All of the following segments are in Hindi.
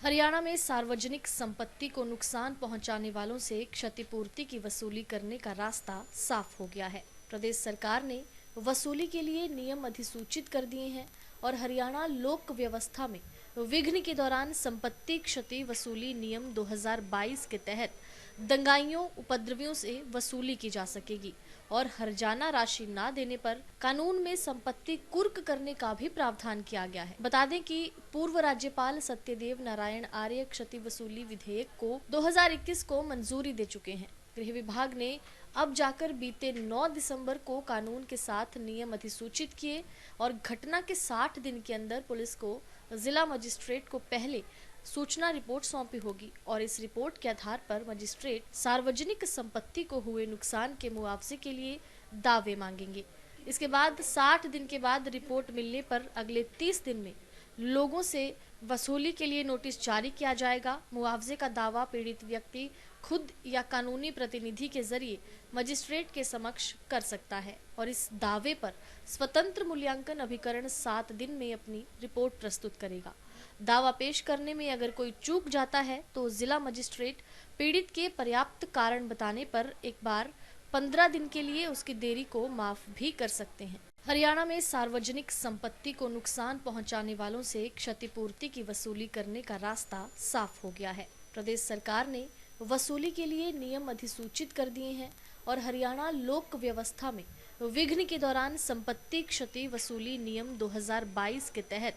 हरियाणा में सार्वजनिक संपत्ति को नुकसान पहुंचाने वालों से क्षतिपूर्ति की वसूली करने का रास्ता साफ हो गया है। प्रदेश सरकार ने वसूली के लिए नियम अधिसूचित कर दिए हैं और हरियाणा लोक व्यवस्था में विघ्न के दौरान संपत्ति क्षति वसूली नियम 2022 के तहत दंगाइयों उपद्रवियों से वसूली की जा सकेगी और हर्जाना राशि न देने पर कानून में संपत्ति कुर्क करने का भी प्रावधान किया गया है। बता दें कि पूर्व राज्यपाल सत्यदेव नारायण आर्य क्षति वसूली विधेयक को 2021 को मंजूरी दे चुके हैं। गृह विभाग ने अब जाकर बीते 9 दिसंबर को कानून के साथ नियम अधिसूचित किए और घटना के 60 दिन के अंदर पुलिस को जिला मजिस्ट्रेट को पहले सूचना रिपोर्ट सौंपी होगी और इस रिपोर्ट के आधार पर मजिस्ट्रेट सार्वजनिक संपत्ति को हुए नुकसान के मुआवजे के लिए दावे मांगेंगे। इसके बाद 60 दिन के बाद रिपोर्ट मिलने पर अगले 30 दिन में लोगों से वसूली के लिए नोटिस जारी किया जाएगा। मुआवजे का दावा पीड़ित व्यक्ति खुद या कानूनी प्रतिनिधि के जरिए मजिस्ट्रेट के समक्ष कर सकता है और इस दावे पर स्वतंत्र मूल्यांकन अभिकरण 7 दिन में अपनी रिपोर्ट प्रस्तुत करेगा। दावा पेश करने में अगर कोई चूक जाता है तो जिला मजिस्ट्रेट पीड़ित के पर्याप्त कारण बताने पर एक बार 15 दिन के लिए उसकी देरी को माफ भी कर सकते हैं। हरियाणा में सार्वजनिक संपत्ति को नुकसान पहुंचाने वालों से क्षतिपूर्ति की वसूली करने का रास्ता साफ हो गया है। प्रदेश सरकार ने वसूली के लिए नियम अधिसूचित कर दिए हैं और हरियाणा लोक व्यवस्था में विघ्न के दौरान संपत्ति क्षति वसूली नियम 2022 के तहत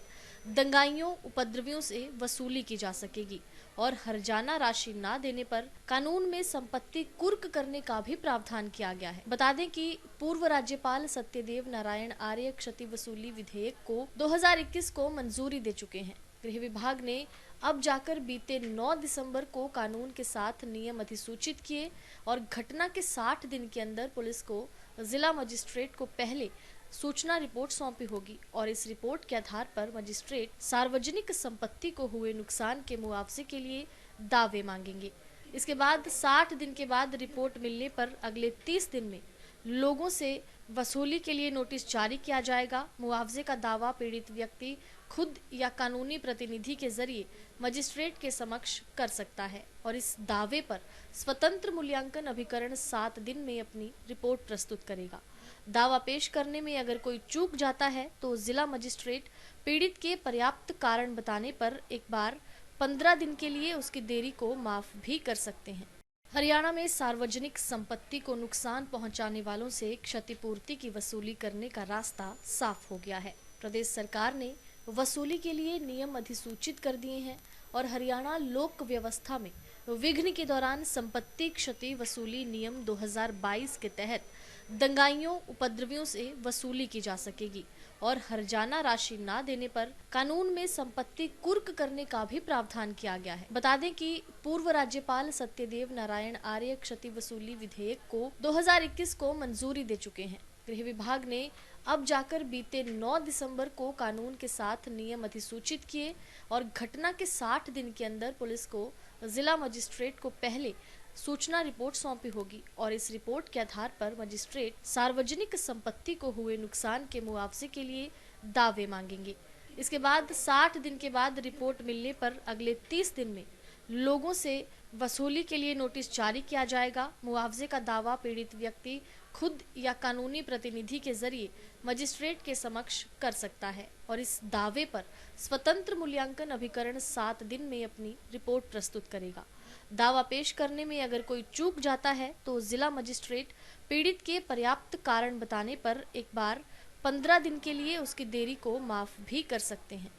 दंगाइयों उपद्रवियों से वसूली की जा सकेगी और हर्जाना राशि न देने पर कानून में संपत्ति कुर्क करने का भी प्रावधान किया गया है। बता दें कि पूर्व राज्यपाल सत्यदेव नारायण आर्य क्षति वसूली विधेयक को 2021 को मंजूरी दे चुके हैं। गृह विभाग ने अब जाकर बीते 9 दिसंबर को कानून के साथ नियम अधिसूचित किए और घटना के 60 दिन के अंदर पुलिस को जिला मजिस्ट्रेट को पहले सूचना रिपोर्ट सौंपी होगी और इस रिपोर्ट के आधार पर मजिस्ट्रेट सार्वजनिक संपत्ति को हुए नुकसान के मुआवजे के लिए दावे मांगेंगे। इसके बाद 60 दिन के बाद रिपोर्ट मिलने पर अगले 30 दिन में लोगों से वसूली के लिए नोटिस जारी किया जाएगा। मुआवजे का दावा पीड़ित व्यक्ति खुद या कानूनी प्रतिनिधि के जरिए मजिस्ट्रेट के समक्ष कर सकता है और इस दावे पर स्वतंत्र मूल्यांकन अभिकरण 7 दिन में अपनी रिपोर्ट प्रस्तुत करेगा। दावा पेश करने में अगर कोई चूक जाता है तो जिला मजिस्ट्रेट पीड़ित के पर्याप्त कारण बताने पर एक बार 15 दिन के लिए उसकी देरी को माफ भी कर सकते हैं। हरियाणा में सार्वजनिक संपत्ति को नुकसान पहुंचाने वालों से क्षतिपूर्ति की वसूली करने का रास्ता साफ हो गया है। प्रदेश सरकार ने वसूली के लिए नियम अधिसूचित कर दिए हैं और हरियाणा लोक व्यवस्था में विघ्न के दौरान संपत्ति क्षति वसूली नियम 2022 के तहत दंगाइयों उपद्रवियों से वसूली की जा सकेगी और हर्जाना राशि न देने पर कानून में संपत्ति कुर्क करने का भी प्रावधान किया गया है। बता दें कि पूर्व राज्यपाल सत्यदेव नारायण आर्य क्षति वसूली विधेयक को 2021 को मंजूरी दे चुके हैं। गृह विभाग ने अब जाकर बीते 9 दिसंबर को कानून के साथ नियम अधिसूचित किए और घटना के 60 दिन के अंदर पुलिस को जिला मजिस्ट्रेट को पहले सूचना रिपोर्ट सौंपी होगी और इस रिपोर्ट के आधार पर मजिस्ट्रेट सार्वजनिक संपत्ति को हुए नुकसान के मुआवजे के लिए दावे मांगेंगे। इसके बाद 60 दिन के बाद रिपोर्ट मिलने पर अगले 30 दिन में लोगों से वसूली के लिए नोटिस जारी किया जाएगा। मुआवजे का दावा पीड़ित व्यक्ति खुद या कानूनी प्रतिनिधि के जरिए मजिस्ट्रेट के समक्ष कर सकता है और इस दावे पर स्वतंत्र मूल्यांकन अभिकरण 7 दिन में अपनी रिपोर्ट प्रस्तुत करेगा। दावा पेश करने में अगर कोई चूक जाता है तो जिला मजिस्ट्रेट पीड़ित के पर्याप्त कारण बताने पर एक बार 15 दिन के लिए उसकी देरी को माफ भी कर सकते हैं।